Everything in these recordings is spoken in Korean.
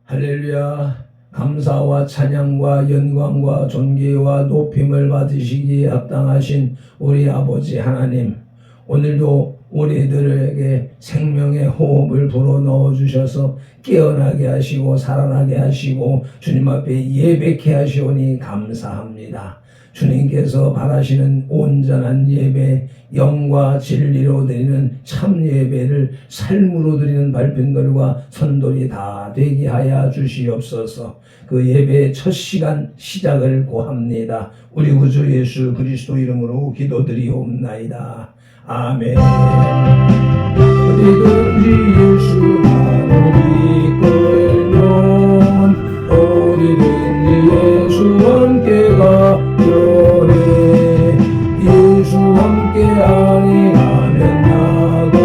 할렐루야. 감사와 찬양과 영광과 존귀와 높임을 받으시기에 합당하신 우리 아버지 하나님, 오늘도 우리들에게 생명의 호흡을 불어넣어 주셔서 깨어나게 하시고 살아나게 하시고 주님 앞에 예배케 하시오니 감사합니다. 주님께서 바라시는 온전한 예배, 영과 진리로 드리는 참 예배를 삶으로 드리는 발편들과 선돌이 다 되게 하여 주시옵소서. 그 예배의 첫 시간 시작을 고합니다. 우리 구주 예수 그리스도 이름으로 기도드리옵나이다. 아멘. 어디든지 예수만을 이끌면 어디든지 예수와 함께 가려네. 예수 함께 아니하면 나고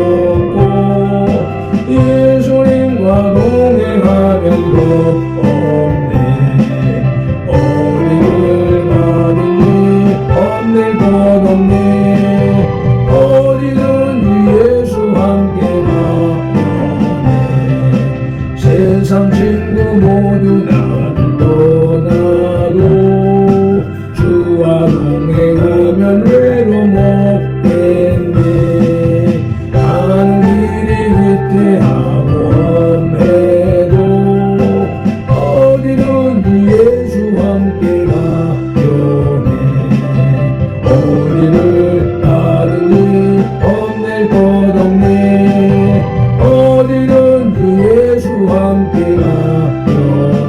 예수님과 동행하면 더 없네. 어디를 가든지 없는 것 없네. 어디든지 예수 함께 가려네. 세상 친구 모두 나를 떠나고 주와 동행하면 외로움 없겠네. 가는 길이 위태하고 험해도 어디든지 예수 함께 가려네. 어디를 가든지 없는 것 없네. 어디든지 예수 함께 가려네.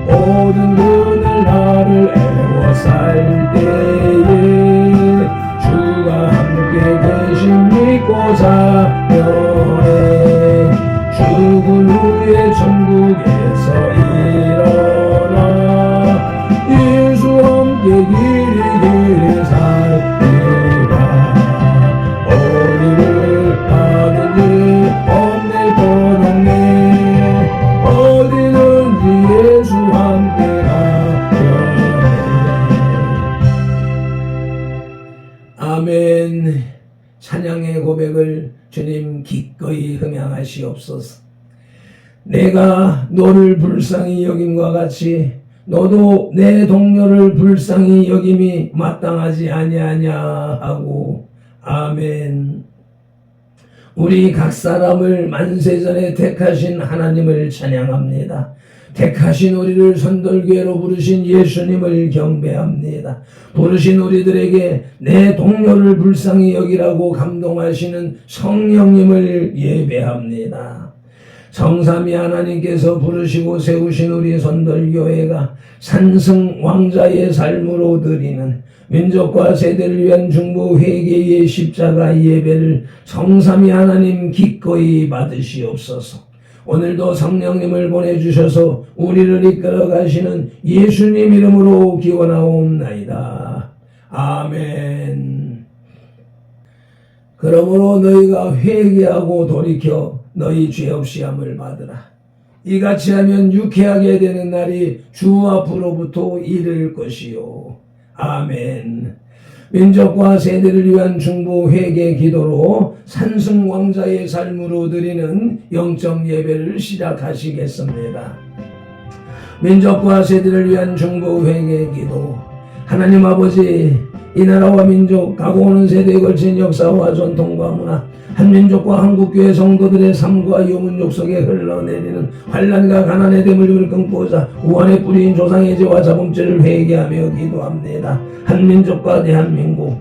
모든 그늘 나를 애워쌀 때에 주가 함께 계신 믿고 사명해. 죽은 후에 천국에서 일어나 예수 함께 길이 살리라. 어디를 가든지 없는 것 없네. 어디든지 예수 함께 가려네. 아멘. 찬양의 고백을 주님 기꺼이 흥양하시옵소서. 내가 너를 불쌍히 여김과 같이 너도 내 동료를 불쌍히 여김이 마땅하지 아니하냐 하고. 아멘. 우리 각 사람을 만세전에 택하신 하나님을 찬양합니다. 택하신 우리를 선돌교회로 부르신 예수님을 경배합니다. 부르신 우리들에게 내 동료를 불쌍히 여기라고 감동하시는 성령님을 예배합니다. 성삼위 하나님께서 부르시고 세우신 우리 선돌교회가 산승 왕자의 삶으로 드리는 민족과 세대를 위한 중보 회개의 십자가 예배를 성삼위 하나님 기꺼이 받으시옵소서. 오늘도 성령님을 보내주셔서 우리를 이끌어 가시는 예수님 이름으로 기원하옵나이다. 아멘. 그러므로 너희가 회개하고 돌이켜 너희 죄 없이 함을 받으라. 이같이 하면 유쾌하게 되는 날이 주 앞으로부터 이를 것이요. 아멘. 민족과 세대를 위한 중보 회개 기도로 산승 왕자의 삶으로 드리는 영적 예배를 시작하시겠습니다. 민족과 세대를 위한 중보 회개 기도. 하나님 아버지, 이 나라와 민족, 가고 오는 세대에 걸친 역사와 전통과 문화, 한민족과 한국교회 성도들의 삶과 유문욕 속에 흘러내리는 환난과 가난의 대물림을 끊고자 우한의 뿌리인 조상의 죄와 자범죄를 회개하며 기도합니다. 한민족과 대한민국,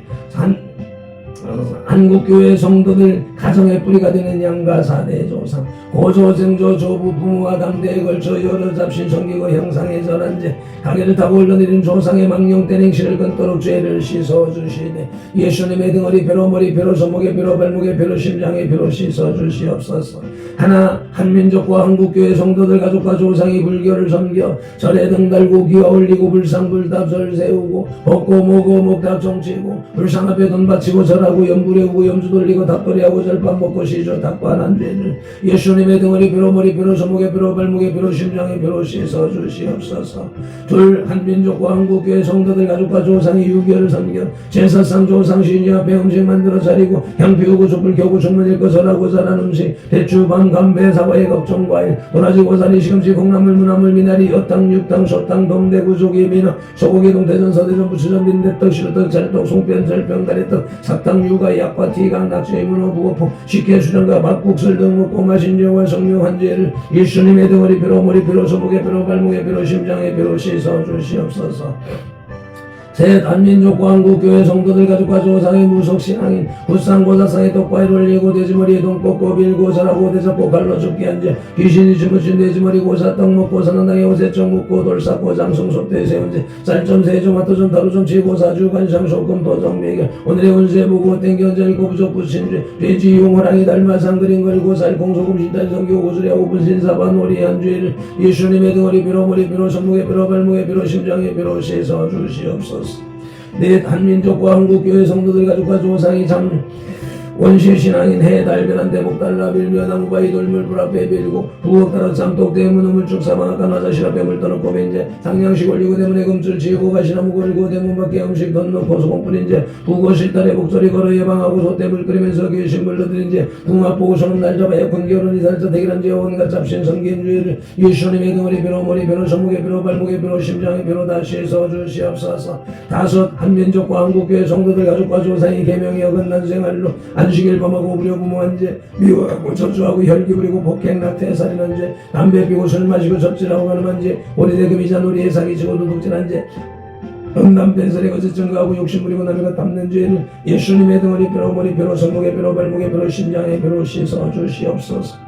한국교회 성도들 가정의 뿌리가 되는 양가 사대 조상, 고조생조 조부 부모와 당대에 걸쳐 여러 잡신 섬기고 형상의 절한죄 가게를 타고 흘러내린 조상의 망령된 행실을 끊도록 죄를 씻어주시되 예수님의 등허리 뼈로 머리 뼈로 손목에 뼈로 발목에 뼈로 심장에 뼈로 씻어주시옵소서. 하나 한민족과 한국교회 성도들 가족과 조상이 불교를 섬겨 절에 등 달고 기와 올리고 불상불답 절 세우고 먹고 모고 목답 종치고 불상 앞에 돈 바치고 절하고 염불 해우고 염주 돌리고 닭도리하고 절밥 먹고 시조 닭반한 죄를 예수님의 등허리 피로 머리 피로 손목의 피로 발목의 피로 심장의 피로 씻어 주시옵소서. 둘, 한민족과 한국교회 성도들 가족과 조상이 유교를 섬겨 제사상 조상 신이 앞에 음식 만들어 차리고 향 피우고 촛불 켜고 주문일 것을하고 자란 음식 대추 밤 감배 사과에 걱정 과일 도라지 고사리 시금치 콩나물 무나물 미나리 여탕 육탕 소탕 동대구 조기 민어 소고기 동태전 서대전 부추전 빈대떡 시루떡 찰떡 송편 절병 가래떡 사탕 유가 약과 티강 낙지 문어 부어포 식혜 수정과 밥국술 등 먹고 마신 죄와 성령한 죄를 예수님의 등허리 피로 머리 피로 손목의 피로 발목의 피로 심장의 피로 씻어 주시옵소서. 셋, 한민족과 한국교회 성도들 가족과 조상의 무속신앙인 굿상고사상의 떡과일 올리고 돼지머리에 돈 꽂고 빌고 절하고 대잡고 갈로 죽게 한죄 귀신이 주무신 돼지머리 고사 떡 먹고 사는당에 오세정 묻고 돌 쌓고 장성 속대 세운죄 쌀점 세점 화토점 다루점 치고 사주 관상 소금 도정 매결 오늘의 운세 보고 땡겨언제 읽고 부족 부신죄 돼지 용호랑이 닮아상 그린 걸고 살콩 소금 신탄 성교 고수랴 오분 신사바 놀이한 죄를 예수님의 등허리 피로 머리 피로 손목의 피로 발목의 피로 심장의 피로 씻어 주시옵소서. 넷, 한민족과 한국교회 성도들 가족과 조상이 참 원시신앙인 해 달변한 대목 달라 빌며 나무바위 돌물 불앞에 빌고 부엌 따라 짬독 대문 우물쭉 사방악간 화자실 앞에 물 떠놓고 벤제 상냥식 올리고 대문에 금줄 치고 가시나무 걸고 대문 밖에 음식 던놓고 소금 뿌린 제 부고 실달에 목소리 걸어 예방하고 소떼물 끓이면서 귀신 물러들인 제 궁합 보고 손은 날 잡아 에어컨 결혼이 살짝 대결한 제 온갖 잡신 성긴 주의를 예수님의 등허리 피로 머리 피로 손목의 피로 발목의 피로 심장의 피로 다시 써주시옵소서. 다섯, 한민족과 한국교회 성도들 가족과 조상이 계명이 어긋난 생활로 안식일 범하고 부려부모한 죄 미워하고 저주하고 혈기 부리고 폭행 낙태살인한 죄 담배 피고 술 마시고 접질하고 가늠한 죄 오리대금이자 놀이에 사기치고 도둑질한 죄 음담 뺀소리 거짓 증거하고 욕심 부리고 남의 것 담는 죄를 예수님의 등허리 피로 머리 피로 손목의 피로 발목의 피로 심장의 피로 씻어 주시옵소서.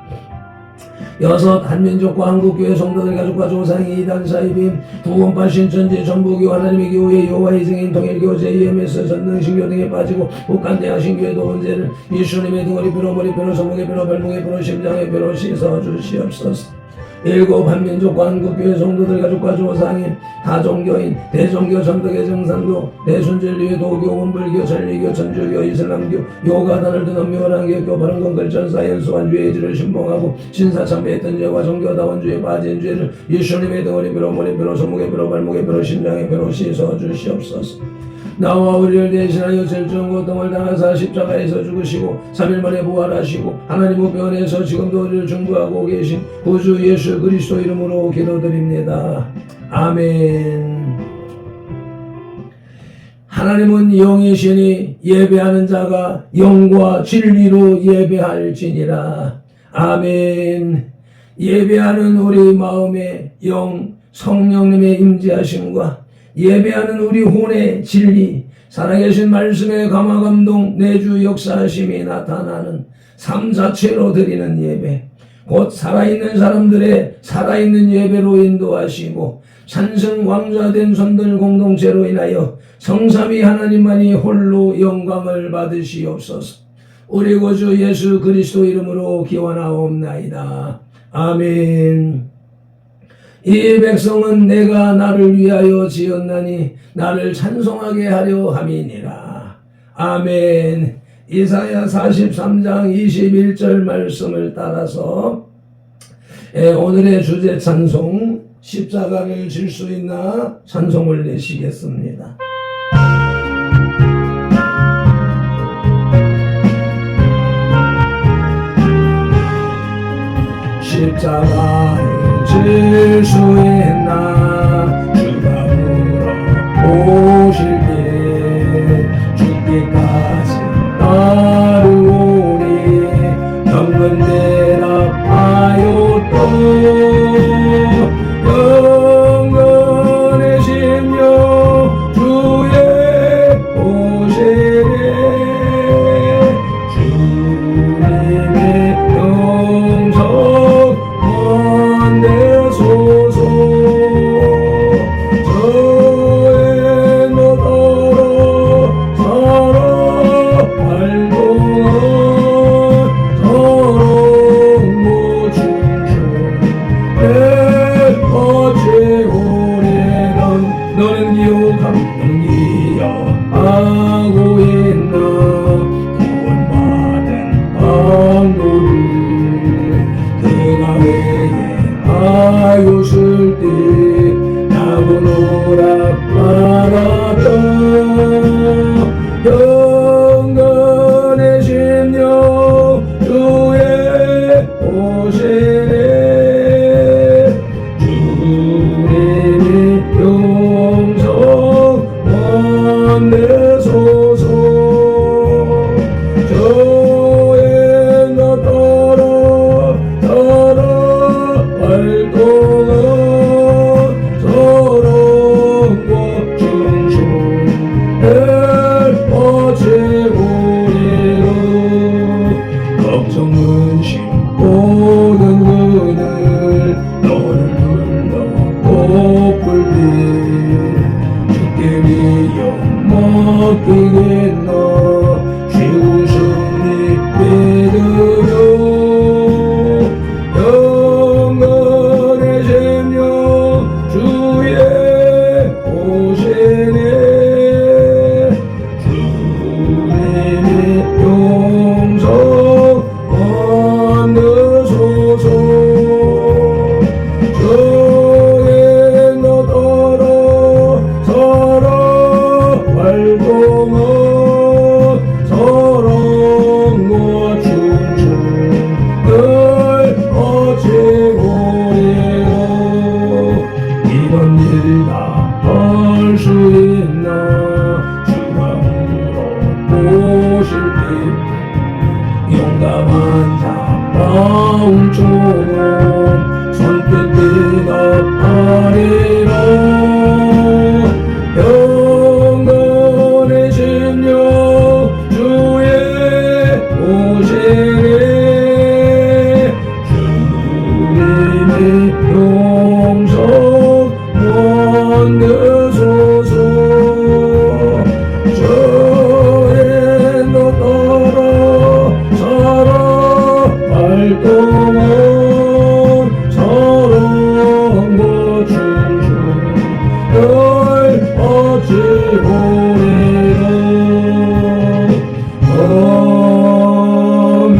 여섯, 한민족과 한국교회 성도들 가족과 조상이 이단 사이빔 두원파 신천지 전부교 하나님의 교회 여호와의 증인 통일교 JMS 전능신교 등에 빠지고 북한대학 신교회 도원제를 예수님의 등허리 피로 머리 피로 손목의 피로 발목의 피로 심장의 피로 씻어 주시옵소서. 일곱, 한민족과 한국교회 성도들 가족과 조상인 다종교인 대종교 전덕의 정상교 대순진리회 도교 원불교 천리교 천주교 이슬람교 요가단을 든 엄묘한교교 바른건글전 사연수한 죄의지를 신봉하고 신사참배했던 죄와 종교다원주에 빠진 죄를 예수님의 등허리 피로 머리 피로 손목의 피로 발목의 피로 심장의 피로 씻어 주시옵소서. 나와 우리를 대신하여 절정 고통을 당하사 십자가에서 죽으시고 3일 만에 부활하시고 하나님 우편에서 지금도 우리를 중보하고 계신 구주 예수 그리스도 이름으로 기도드립니다. 아멘. 하나님은 영이시니 예배하는 자가 영과 진리로 예배할지니라. 아멘. 예배하는 우리 마음의 영 성령님의 임재하심과 예배하는 우리 혼의 진리, 살아계신 말씀의 감화감동, 내주 역사하심이 나타나는 삶 자체로 드리는 예배, 곧 살아있는 사람들의 살아있는 예배로 인도하시고 산성 왕좌된 손들 공동체로 인하여 성삼위 하나님만이 홀로 영광을 받으시옵소서. 우리 구주 예수 그리스도 이름으로 기원하옵나이다. 아멘. 이 백성은 내가 나를 위하여 지었나니 나를 찬송하게 하려 함이니라. 아멘. 이사야 43장 21절 말씀을 따라서 오늘의 주제 찬송 십자가를 질 수 있나 찬송을 내시겠습니다. 십자가를 질 수 있나 주가 물어보실 때 죽기까지 따르오니 영은 대답하여 또 영원의 심령 주의 보시네 주님의 영성 건네소서 주님의 용서 원내소서 저의 나 따라 활동한 서러움과 충충을 어찌오리로 걱정 근심 모든 그늘 너를 불러 높을 때 주께 미여 맡기겠나 주우승리 믿으려 영광의 생명 주의 오시네 주님의 용서 받으소서 저의 나 따라 살아 활동한 사랑과 충충을 어찌오리요 이런 일 다 할 수 있나 주가 물어보실 때 용감한 자 마음처럼 손끝 대답하리라 영원의 심령 주의 오시네 주님의 용서 원하소서 저의 나 따라 살아 활동한 사랑과 충충을 어찌오리라 아멘.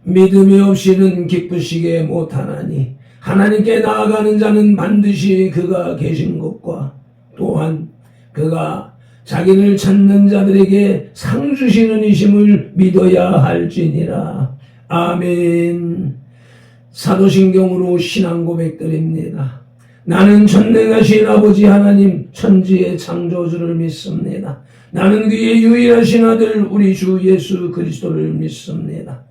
믿음이 없이는 기쁘시게 못하나니 하나님께 나아가는 자는 반드시 그가 계신 것과 또한 그가 자기를 찾는 자들에게 상 주시는 이심을 믿어야 할지니라. 아멘. 사도신경으로 신앙 고백드립니다. 나는 전능하신 아버지 하나님 천지의 창조주를 믿습니다. 나는 그의 유일하신 아들 우리 주 예수 그리스도를 믿습니다.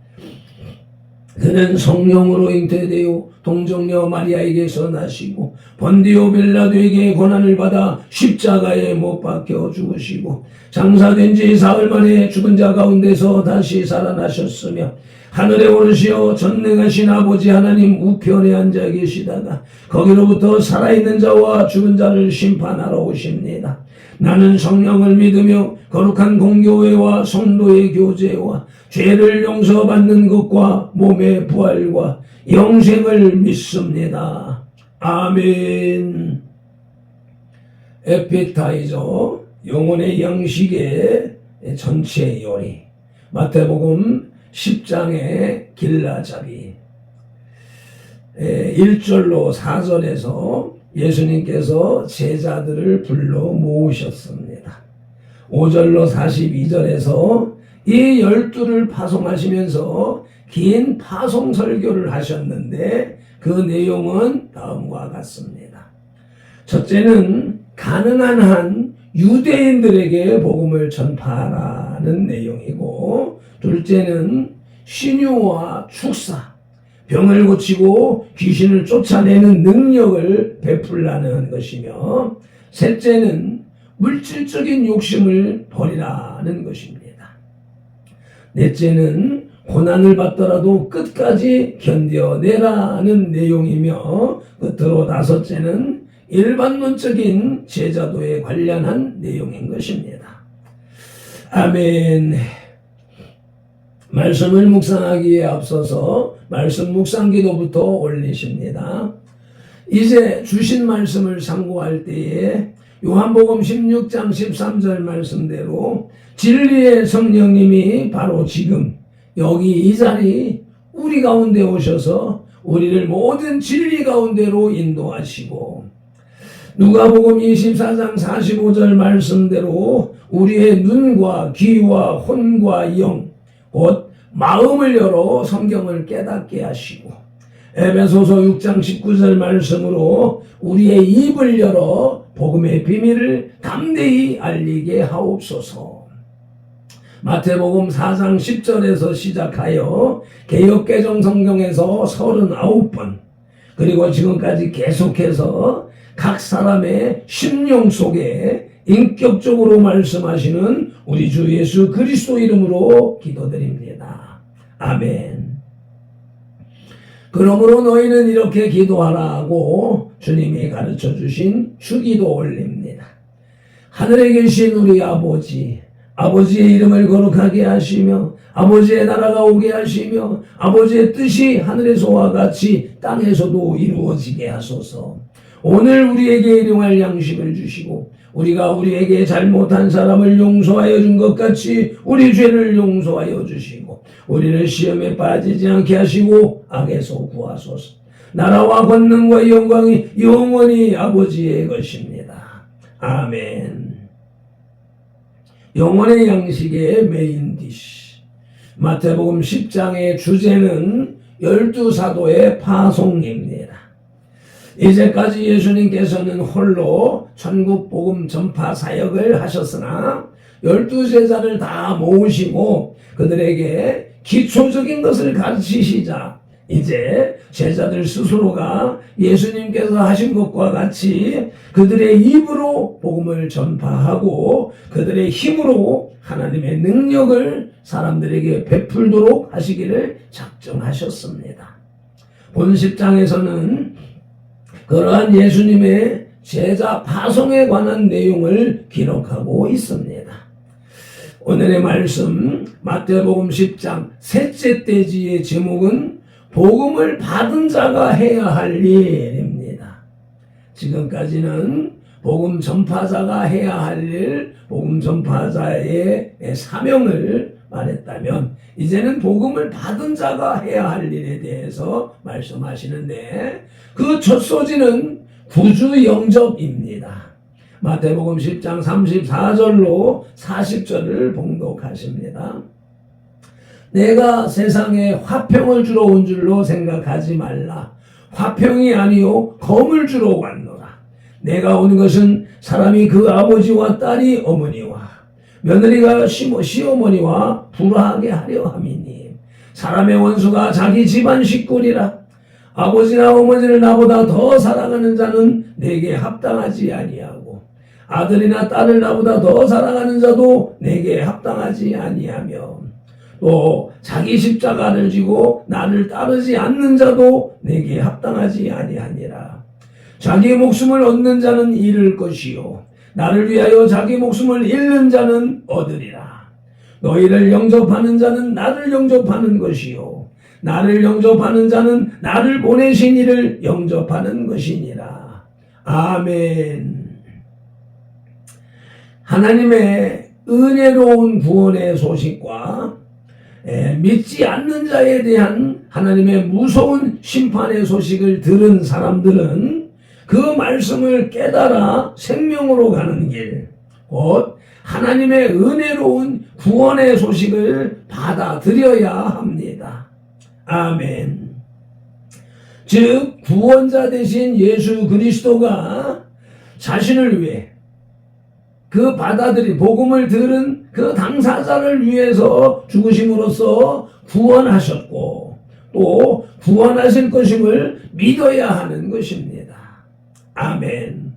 그는 성령으로 잉태되어 동정녀 마리아에게서 나시고 본디오 빌라도에게 고난을 받아 십자가에 못 박혀 죽으시고 장사된 지 사흘 만에 죽은 자 가운데서 다시 살아나셨으며 하늘에 오르시어 전능하신 아버지 하나님 우편에 앉아 계시다가 거기로부터 살아있는 자와 죽은 자를 심판하러 오십니다. 나는 성령을 믿으며 거룩한 공교회와 성도의 교제와 죄를 용서받는 것과 몸의 부활과 영생을 믿습니다. 아멘. 에피타이저 영혼의 양식의 전체 요리 마태복음 10장의 길라잡이 1절로 4절에서 예수님께서 제자들을 불러 모으셨습니다. 5절로 42절에서 이 12를 파송하시면서 긴 파송 설교를 하셨는데 그 내용은 다음과 같습니다. 첫째는 가능한 한 유대인들에게 복음을 전파하라는 내용이고, 둘째는 신유와 축사, 병을 고치고 귀신을 쫓아내는 능력을 베풀라는 것이며, 셋째는 물질적인 욕심을 버리라는 것입니다. 넷째는 고난을 받더라도 끝까지 견뎌내라는 내용이며, 끝으로 다섯째는 일반론적인 제자도에 관련한 내용인 것입니다. 아멘. 말씀을 묵상하기에 앞서서 말씀 묵상 기도부터 올리십니다. 이제 주신 말씀을 상고할 때에 요한복음 16장 13절 말씀대로 진리의 성령님이 바로 지금 여기 이 자리 우리 가운데 오셔서 우리를 모든 진리 가운데로 인도하시고, 누가복음 24장 45절 말씀대로 우리의 눈과 귀와 혼과 영, 곧 마음을 열어 성경을 깨닫게 하시고 에베소서 6장 19절 말씀으로 우리의 입을 열어 복음의 비밀을 담대히 알리게 하옵소서. 마태복음 4장 10절에서 시작하여 개역개정 성경에서 39번 그리고 지금까지 계속해서 각 사람의 심령 속에 인격적으로 말씀하시는 우리 주 예수 그리스도 이름으로 기도드립니다. 아멘. 그러므로 너희는 이렇게 기도하라고 주님이 가르쳐 주신 주기도 올립니다. 하늘에 계신 우리 아버지, 아버지의 이름을 거룩하게 하시며 아버지의 나라가 오게 하시며 아버지의 뜻이 하늘에서와 같이 땅에서도 이루어지게 하소서. 오늘 우리에게 일용할 양식을 주시고 우리가 우리에게 잘못한 사람을 용서하여 준 것 같이 우리 죄를 용서하여 주시고 우리를 시험에 빠지지 않게 하시고 악에서 구하소서. 나라와 권능과 영광이 영원히 아버지의 것입니다. 아멘. 영혼의 양식의 메인 디시. 마태복음 10장의 주제는 12사도의 파송입니다. 이제까지 예수님께서는 홀로 천국 복음 전파 사역을 하셨으나 12제자를 다 모으시고 그들에게 기초적인 것을 가르치시자 이제 제자들 스스로가 예수님께서 하신 것과 같이 그들의 입으로 복음을 전파하고 그들의 힘으로 하나님의 능력을 사람들에게 베풀도록 하시기를 작정하셨습니다. 본 10장에서는 그러한 예수님의 제자 파송에 관한 내용을 기록하고 있습니다. 오늘의 말씀 마태복음 10장 셋째 대지의 제목은 복음을 받은 자가 해야 할 일입니다. 지금까지는 복음 전파자가 해야 할 일, 복음 전파자의 사명을 말했다면 이제는 복음을 받은 자가 해야 할 일에 대해서 말씀하시는데 그 첫 소지는 구주 영접입니다. 마태복음 10장 34절로 40절을 봉독하십니다. 내가 세상에 화평을 주러 온 줄로 생각하지 말라. 화평이 아니요 검을 주러 왔노라. 내가 온 것은 사람이 그 아버지와 딸이 어머니와 며느리가 시어머니와 불화하게 하려 함이니 사람의 원수가 자기 집안 식구리라. 아버지나 어머니를 나보다 더 사랑하는 자는 내게 합당하지 아니하고 아들이나 딸을 나보다 더 사랑하는 자도 내게 합당하지 아니하며 또 자기 십자가를 지고 나를 따르지 않는 자도 내게 합당하지 아니하니라. 자기 목숨을 얻는 자는 잃을 것이요 나를 위하여 자기 목숨을 잃는 자는 얻으리라. 너희를 영접하는 자는 나를 영접하는 것이요 나를 영접하는 자는 나를 보내신 이를 영접하는 것이니라. 아멘. 하나님의 은혜로운 구원의 소식과 믿지 않는 자에 대한 하나님의 무서운 심판의 소식을 들은 사람들은 그 말씀을 깨달아 생명으로 가는 길, 곧 하나님의 은혜로운 구원의 소식을 받아들여야 합니다. 아멘. 즉 구원자 되신 예수 그리스도가 자신을 위해 그 받아들인 복음을 들은 그 당사자를 위해서 죽으심으로써 구원하셨고 또 구원하실 것임을 믿어야 하는 것입니다. 아멘.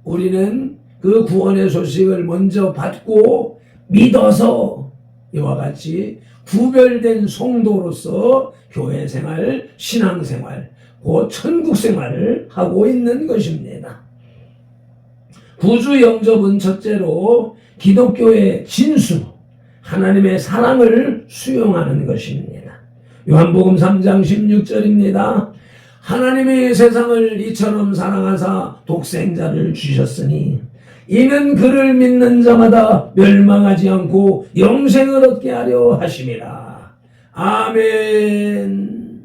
우리는 그 구원의 소식을 먼저 받고 믿어서 이와 같이 구별된 성도로서 교회 생활, 신앙 생활, 곧 천국 생활을 하고 있는 것입니다. 구주 영접은 첫째로 기독교의 진수, 하나님의 사랑을 수용하는 것입니다. 요한복음 3장 16절입니다. 하나님이 세상을 이처럼 사랑하사 독생자를 주셨으니 이는 그를 믿는 자마다 멸망하지 않고 영생을 얻게 하려 하심이라. 아멘.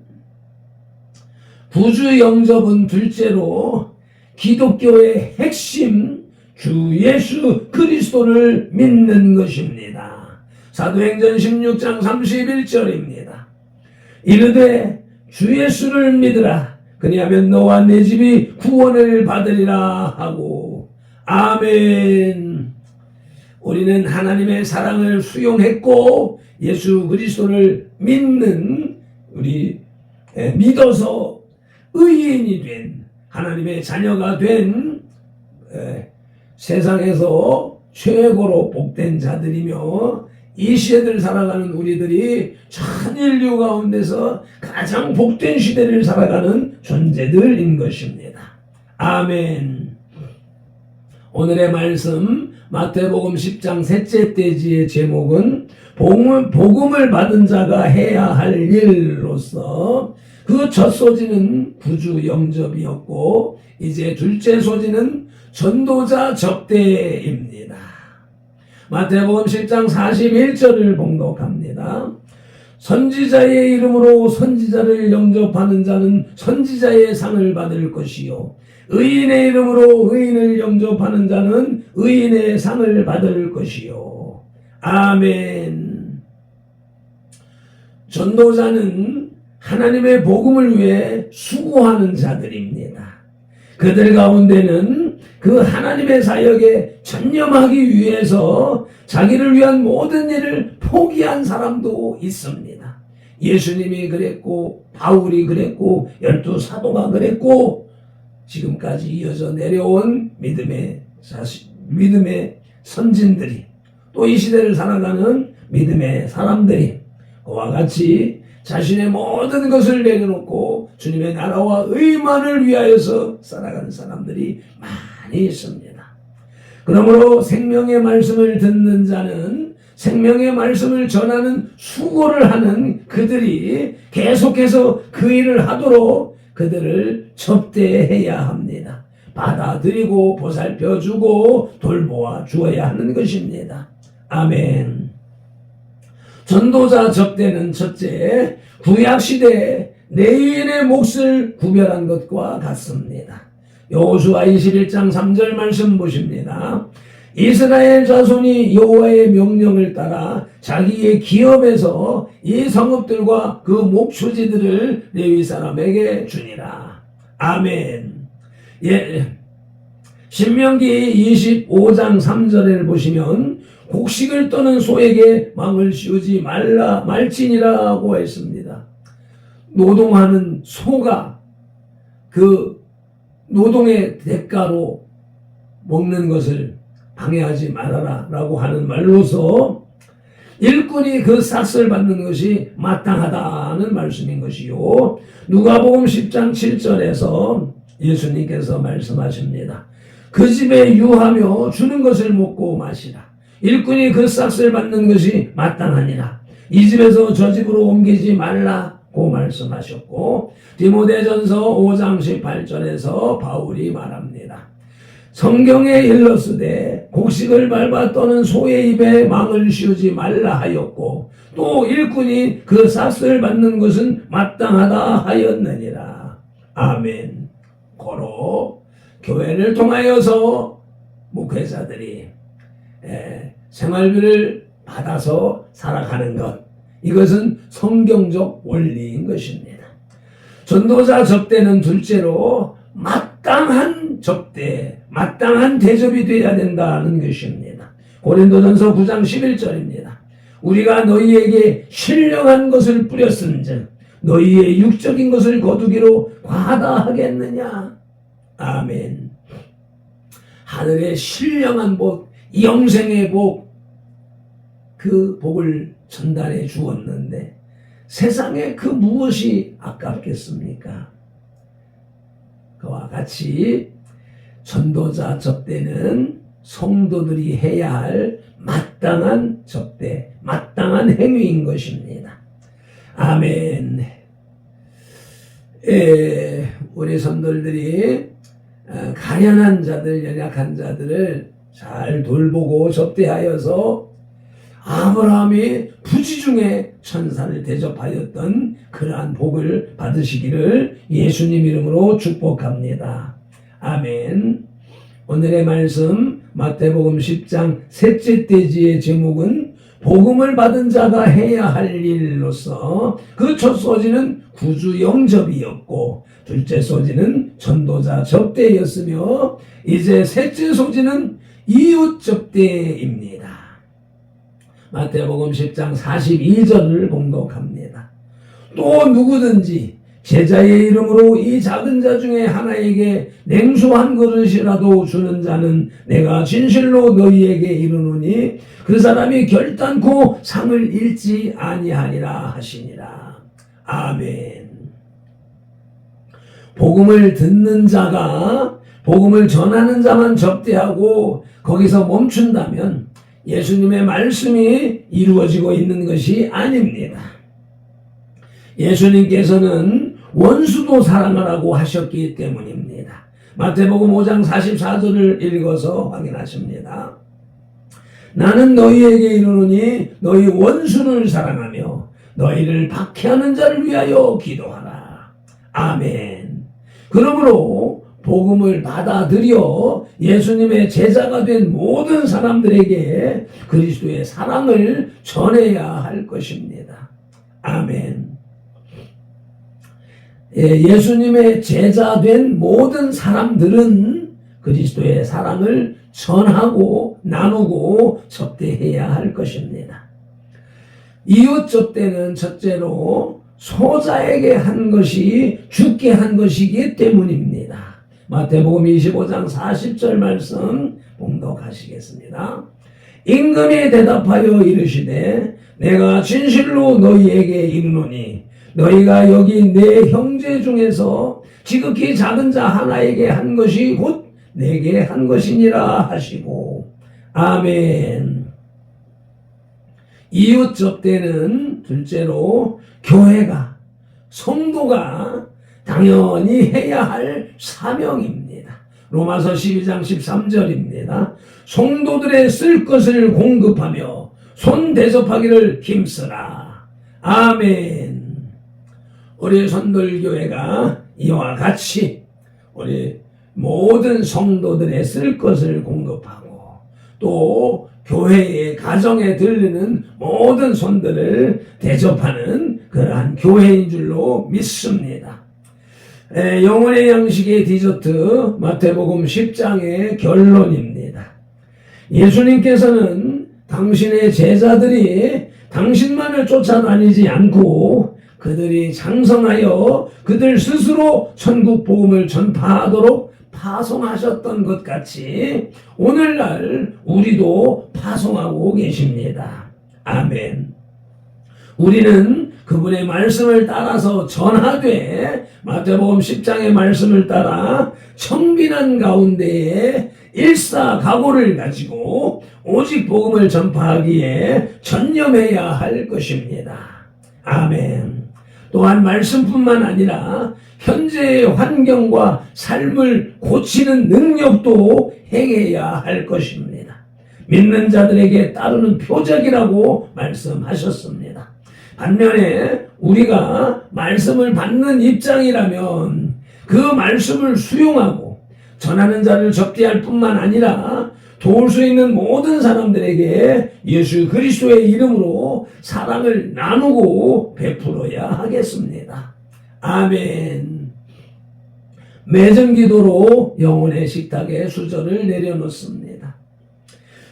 구주 영접은 둘째로 기독교의 핵심 주 예수 그리스도를 믿는 것입니다. 사도행전 16장 31절입니다. 이르되 주 예수를 믿으라. 그리하면 너와 내 집이 구원을 받으리라 하고. 아멘. 우리는 하나님의 사랑을 수용했고 예수 그리스도를 믿는 믿어서 의인이 된 하나님의 자녀가 된 세상에서 최고로 복된 자들이며 이 시대를 살아가는 우리들이 전 인류 가운데서 가장 복된 시대를 살아가는 존재들인 것입니다. 아멘. 오늘의 말씀 마태복음 10장 셋째 돼지의 제목은 복음을 받은 자가 해야 할 일로서 그 첫 소지는 구주 영접이었고 이제 둘째 소지는 전도자 접대입니다. 마태복음 10장 41절을 봉독합니다. 선지자의 이름으로 선지자를 영접하는 자는 선지자의 상을 받을 것이요 의인의 이름으로 의인을 영접하는 자는 의인의 상을 받을 것이요. 아멘. 전도자는 하나님의 복음을 위해 수고하는 자들입니다. 그들 가운데는 그 하나님의 사역에 전념하기 위해서 자기를 위한 모든 일을 포기한 사람도 있습니다. 예수님이 그랬고 바울이 그랬고 12사도가 그랬고 지금까지 이어져 내려온 믿음의 선진들이 또 이 시대를 살아가는 믿음의 사람들이 그와 같이 자신의 모든 것을 내려놓고 주님의 나라와 의만을 위하여서 살아가는 사람들이 많이 있습니다. 그러므로 생명의 말씀을 듣는 자는 생명의 말씀을 전하는 수고를 하는 그들이 계속해서 그 일을 하도록 그들을 접대해야 합니다. 받아들이고 보살펴주고 돌보아 주어야 하는 것입니다. 아멘. 전도자 접대는 첫째, 구약시대에 레위인의 몫을 구별한 것과 같습니다. 여호수아 21장 3절 말씀 보십니다. 이스라엘 자손이 여호와의 명령을 따라 자기의 기업에서 이 성읍들과 그 목초지들을 레위 사람에게 주니라. 아멘. 신명기 25장 3절을 보시면 곡식을 떠는 소에게 망을 씌우지 말지니라고 했습니다. 노동하는 소가 그 노동의 대가로 먹는 것을 방해하지 말아라 라고 하는 말로서 일꾼이 그 삭슬 받는 것이 마땅하다는 말씀인 것이요. 누가복음 10장 7절에서 예수님께서 말씀하십니다. 그 집에 유하며 주는 것을 먹고 마시라. 일꾼이 그 삭슬 받는 것이 마땅하니라. 이 집에서 저 집으로 옮기지 말라고 말씀하셨고 디모데전서 5장 18절에서 바울이 말합니다. 성경에 일렀으되 곡식을 밟아 떠는 소의 입에 망을 씌우지 말라 하였고 또 일꾼이 그 삭슬 받는 것은 마땅하다 하였느니라. 아멘. 고로 교회를 통하여서 목회자들이 생활비를 받아서 살아가는 것, 이것은 성경적 원리인 것입니다. 전도자 접대는 둘째로 마땅한 접대, 마땅한 대접이 되어야 된다는 것입니다. 고린도전서 9장 11절입니다. 우리가 너희에게 신령한 것을 뿌렸은즉 너희의 육적인 것을 거두기로 과하다 하겠느냐. 아멘. 하늘의 신령한 복, 영생의 복, 그 복을 전달해 주었는데 세상에 그 무엇이 아깝겠습니까? 그와 같이 전도자 접대는 성도들이 해야 할 마땅한 접대, 마땅한 행위인 것입니다. 아멘. 우리 성도들이 가련한 자들, 연약한 자들을 잘 돌보고 접대하여서 아브라함이 부지중에 천사를 대접하였던 그러한 복을 받으시기를 예수님 이름으로 축복합니다. 아멘. 오늘의 말씀 마태복음 10장 셋째 돼지의 제목은 복음을 받은 자가 해야 할 일로서 그 첫 소지는 구주 영접이었고 둘째 소지는 전도자 접대였으며 이제 셋째 소지는 이웃 접대입니다. 마태복음 10장 42절을 봉독합니다. 또 누구든지 제자의 이름으로 이 작은 자 중에 하나에게 냉수 한 그릇이라도 주는 자는 내가 진실로 너희에게 이르노니 그 사람이 결단코 상을 잃지 아니하리라 하시니라. 아멘. 복음을 듣는 자가 복음을 전하는 자만 접대하고 거기서 멈춘다면 예수님의 말씀이 이루어지고 있는 것이 아닙니다. 예수님께서는 원수도 사랑하라고 하셨기 때문입니다. 마태복음 5장 44절을 읽어서 확인하십니다. 나는 너희에게 이르노니 너희 원수를 사랑하며 너희를 박해하는 자를 위하여 기도하라. 아멘. 그러므로 복음을 받아들여 예수님의 제자가 된 모든 사람들에게 그리스도의 사랑을 전해야 할 것입니다. 아멘. 예수님의 제자 된 모든 사람들은 그리스도의 사랑을 전하고 나누고 접대해야 할 것입니다. 이웃 접대는 첫째로 소자에게 한 것이 주께 한 것이기 때문입니다. 마태복음 25장 40절 말씀 봉독하시겠습니다. 임금이 대답하여 이르시되 내가 진실로 너희에게 이르노니 너희가 여기 내 형제 중에서 지극히 작은 자 하나에게 한 것이 곧 내게 한 것이니라 하시고. 아멘. 이웃 접대는 둘째로 교회가 성도가 당연히 해야 할 사명입니다. 로마서 12장 13절입니다. 성도들의 쓸 것을 공급하며 손 대접하기를 힘쓰라. 아멘. 우리 선돌교회가 이와 같이 우리 모든 성도들의 쓸 것을 공급하고 또 교회의 가정에 들르는 모든 손들을 대접하는 그러한 교회인 줄로 믿습니다. 영혼의 양식의 디저트 마태복음 10장의 결론입니다. 예수님께서는 당신의 제자들이 당신만을 쫓아다니지 않고 그들이 장성하여 그들 스스로 천국 복음을 전파하도록 파송하셨던 것 같이 오늘날 우리도 파송하고 계십니다. 아멘. 우리는 그분의 말씀을 따라서 전하되 마태복음 10장의 말씀을 따라 청빈한 가운데에 일사각오를 가지고 오직 복음을 전파하기에 전념해야 할 것입니다. 아멘. 또한 말씀뿐만 아니라 현재의 환경과 삶을 고치는 능력도 행해야 할 것입니다. 믿는 자들에게 따르는 표적이라고 말씀하셨습니다. 반면에 우리가 말씀을 받는 입장이라면 그 말씀을 수용하고 전하는 자를 접대할 뿐만 아니라 도울 수 있는 모든 사람들에게 예수 그리스도의 이름으로 사랑을 나누고 베풀어야 하겠습니다. 아멘. 매정기도로 영혼의 식탁에 수저를 내려놓습니다.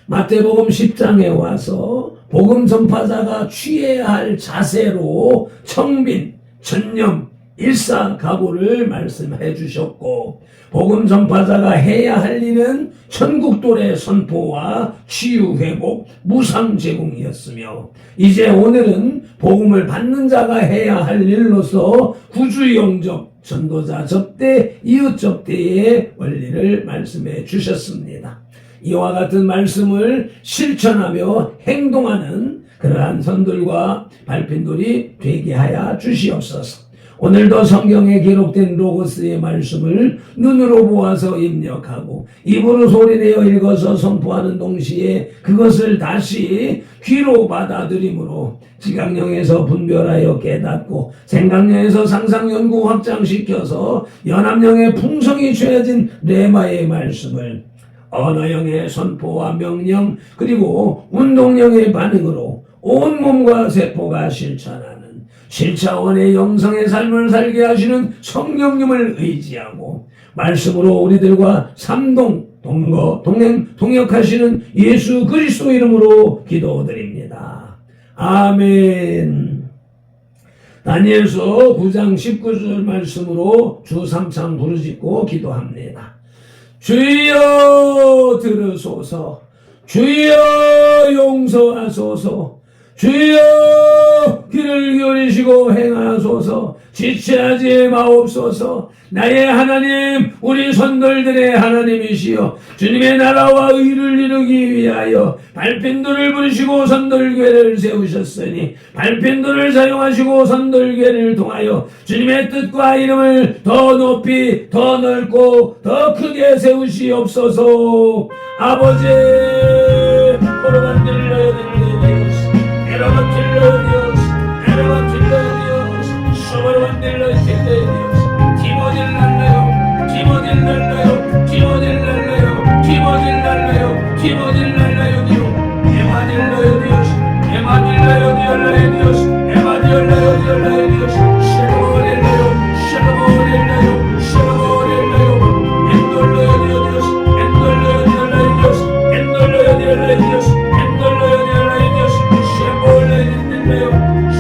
마태복음 10장에 와서 복음 전파자가 취해야 할 자세로 청빈, 전념, 일사각오를 말씀해 주셨고 복음 전파자가 해야 할 일은 천국도의 선포와 치유회복, 무상 제공이었으며 이제 오늘은 복음을 받는 자가 해야 할 일로서 구주 영접, 전도자 접대, 이웃 접대의 원리를 말씀해 주셨습니다. 이와 같은 말씀을 실천하며 행동하는 그러한 선들과 발핀들이 되게 하여 주시옵소서. 오늘도 성경에 기록된 로고스의 말씀을 눈으로 보아서 입력하고 입으로 소리내어 읽어서 선포하는 동시에 그것을 다시 귀로 받아들임으로 지각령에서 분별하여 깨닫고 생각령에서 상상 연구 확장시켜서 연합령의 풍성이 죄어진 레마의 말씀을 언어형의 선포와 명령 그리고 운동형의 반응으로 온몸과 세포가 실천하는 실차원의 영성의 삶을 살게 하시는 성령님을 의지하고 말씀으로 우리들과 동거, 동행, 동역하시는 예수 그리스도 이름으로 기도드립니다. 아멘. 다니엘서 9장 19절 말씀으로 주 3참 부르짖고 기도합니다. 주여 들으소서, 주여 용서하소서, 주여 귀를 기울이시고 행하소서, 지체하지 마옵소서. 나의 하나님, 우리 선돌들의 하나님이시여, 주님의 나라와 의를 이루기 위하여 발핀도를 부르시고 선돌교회를 세우셨으니 발핀도를 사용하시고 선돌교회를 통하여 주님의 뜻과 이름을 더 높이, 더 넓고 더 크게 세우시옵소서. 아버지, 오르반딜러여 딜러디오스, 에라반딜러여 디오스, 에라반딜러여 디오스, 소바르반딜러여 딜러디오스, 티모딜 날라요 디오, 에마딜러요 디오스, 에마딜러요 디올라요 디오스, 에마디올라요 디올라요 디오스, 쉐르모렐라요, 쉐르모렐라요, 쉐르모렐라요, 엔돌러요 디오디오스, 엔돌러요 디올라요 디오스, 엔돌러요 디올라요 디오스, 엔돌러요 디올라요 디오스, 쉐몰라요 딜라요,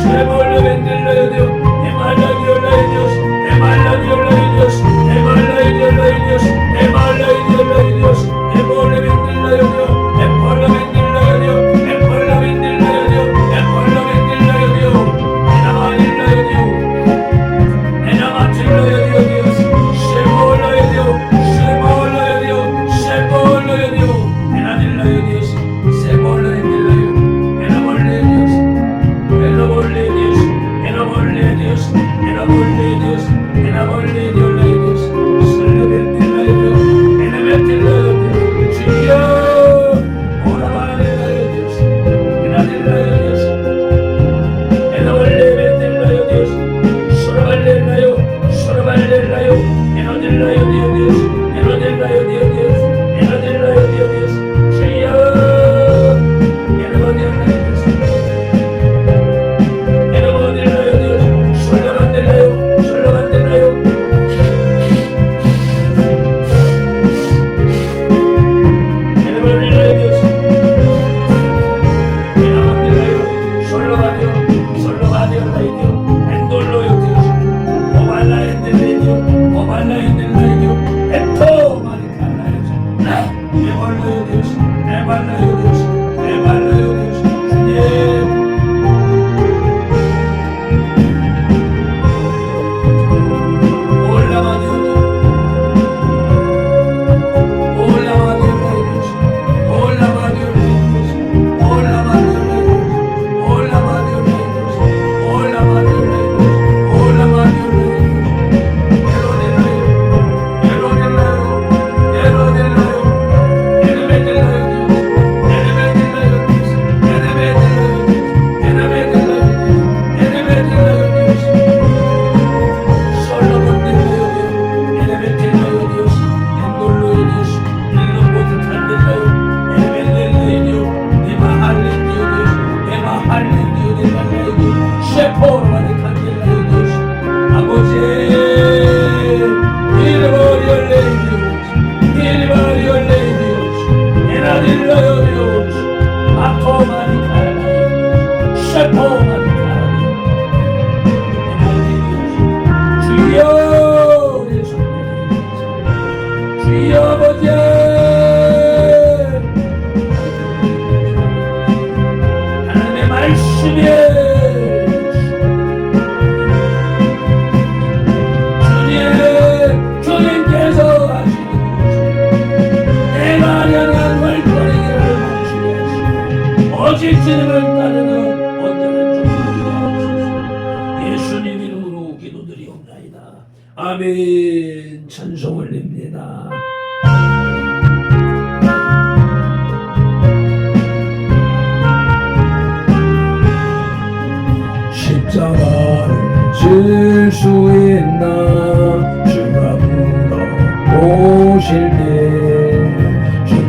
쉐몰라요 딜라요 디오, 에말라 디올라요 디오스, 에말라 디올라요 디오스, 에말라요 디올라요 디오스, 에말라요 디올라요 디오스, 에몰라요 딜라요 디오, 에몰라요 딜라요 디오, 에몰라요 딜라요 디오, 에몰라요 딜라요 디오, 에나마딜라요 디오, 에나마딜라요 디오 디오스, 쉐몰라요 디오, 쉐몰라요 디오, 쉐몰라요 디오, 에나딜라요 디오스, 쉐몰라요 딜라요, 에나몰라요 디오스, 에나몰라요 디오스, 에나몰라요 디오스, 에나몰라요 디오스, 에나몰라요 디올라요 디오스, 셀레벨 딜라요 디오, 에나벨 딜라요 디오, 주여 오라바렐라요 디오스, 에나딜라요 디오스, 에나몰라요 딜라요 디오스, 소라발렐라요, 소라발렐라요, 에나딜라요 디오 디오스, 에나딜라요 디오 디오스, 에나딜라요 디오 디오스, 주여 에나몰라요 디오스, 에나몰라요 디오스, 솔라반델라요, 솔라반델라요, 에나몰라요 디오스, 에나몰라요, 솔라바디오, 솔라바디올라요 디오, 엔돌로요 디오스, 오발라 엔델라요 디오, 오발라 엔델라요 디오, 에토 마리칼라요 디오, 에발라요 디오스, 에발라요 디오스, 에발라요 디오스, 주님 올라마디오디, 올라마디올라요 디오스, 올라마디올라요 디오스, 올라마디올라요 디오스, 올라마디올라요 디오스, 올라마디올라요 디오스, 올라마디올라요 디오스, 에로델라요, 에로델라요, 에로델라요, 에르베델라요 디오스, 에르베델라요 디오스, 에르베델라요 디오스, 에르베델라요 디오스, 에르베델라요 디오스, 솔로몬델라요 디오스, 에르베델라요 디오스, 엔돌로요 디오스, 일로보드 탄델라요, 에르베델라요 디오스, 에마할렌디오 디오스, 에마할렌디오 델라요 디오스, 셰포르마데 탄델라요 디오스, 아버지 이르바리올레요 디오스, 이르바리올레요 디오스, 에나딜라요 디오스, 마토마니카라요 디오스, 셰포마니카라요 주여 내 손에 주여 아버지 하나님의 말씀에 주님께서 하시는 내가 향한 말거리기를 멈추게 하시고 오직 주님을 따르는 온전한 종들이 하옵소서. 예수님 이름으로 기도드리옵나이다. 아멘. 찬송 올립니다. 십자가를 질 수 있나 주가 물어보실 때 주가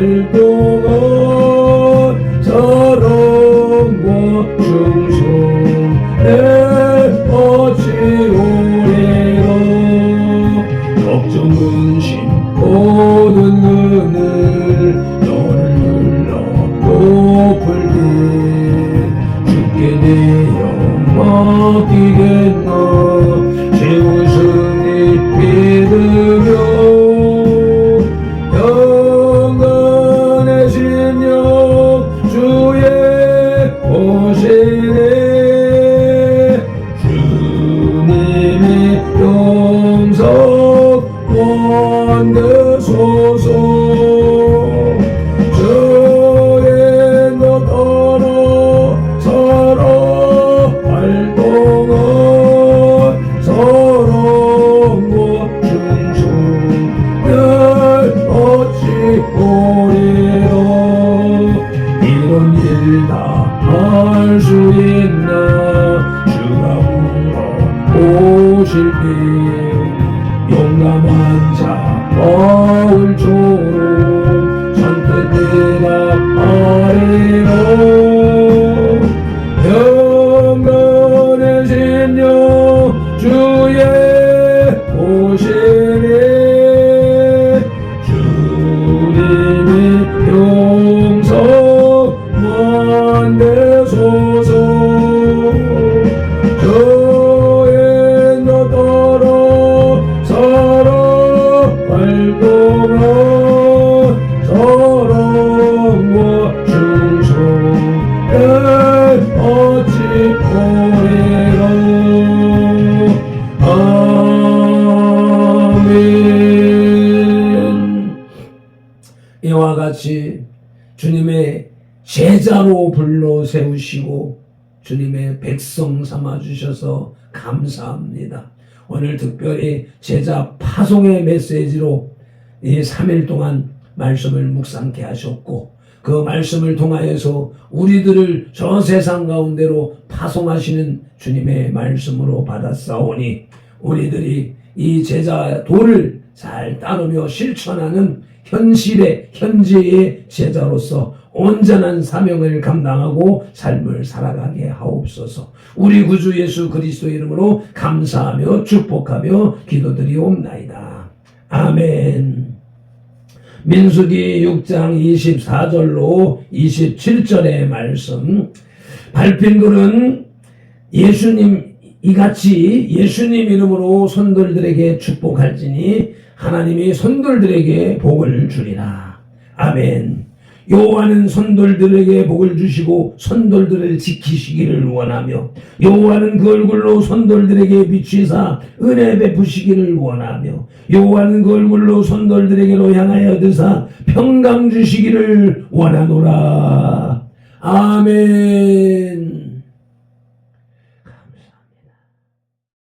활동은 사랑과 충성에 어찌오리라. 걱정 근심 모든 은을 너를 눌러 높을 때 주께 내어 맡기겠나. 최우승이 믿으며 영원의 심령 주의 오시네. 주님의 영성 원대소서. 저의 너 따라 살아 활동은 사랑과 충성을 어찌오리라. 이런 일 다 할 수 있나. 주가 물어보실 때 용감한 자 바울처럼 선뜻 대답하리라. 영원의 심령 주의 오시네. 주님의 용서 만대소서. 저의 너 따라 살아 활동한 사랑과 충성에 어찌오리라. 아멘. 이와 같이 주님의 제자로 불러 세우시고 주님의 백성 삼아 주셔서 감사합니다. 오늘 특별히 제자 파송의 메시지로 이 3일 동안 말씀을 묵상케 하셨고 그 말씀을 통하여서 우리들을 저 세상 가운데로 파송하시는 주님의 말씀으로 받았사오니 우리들이 이 제자 도를 잘 따르며 실천하는 현재의 제자로서 온전한 사명을 감당하고 삶을 살아가게 하옵소서. 우리 구주 예수 그리스도 이름으로 감사하며 축복하며 기도드리옵나이다. 아멘. 민수기 6장 24절로 27절의 말씀. 밟힌 글은 이같이 예수님 이름으로 손돌들에게 축복할지니 하나님이 손돌들에게 복을 주리라. 아멘. 여호와는 손돌들에게 복을 주시고 손돌들을 지키시기를 원하며 여호와는 그 얼굴로 손돌들에게 비추사 은혜 베푸시기를 원하며 여호와는 그 얼굴로 손돌들에게로 향하여 드사 평강 주시기를 원하노라. 아멘.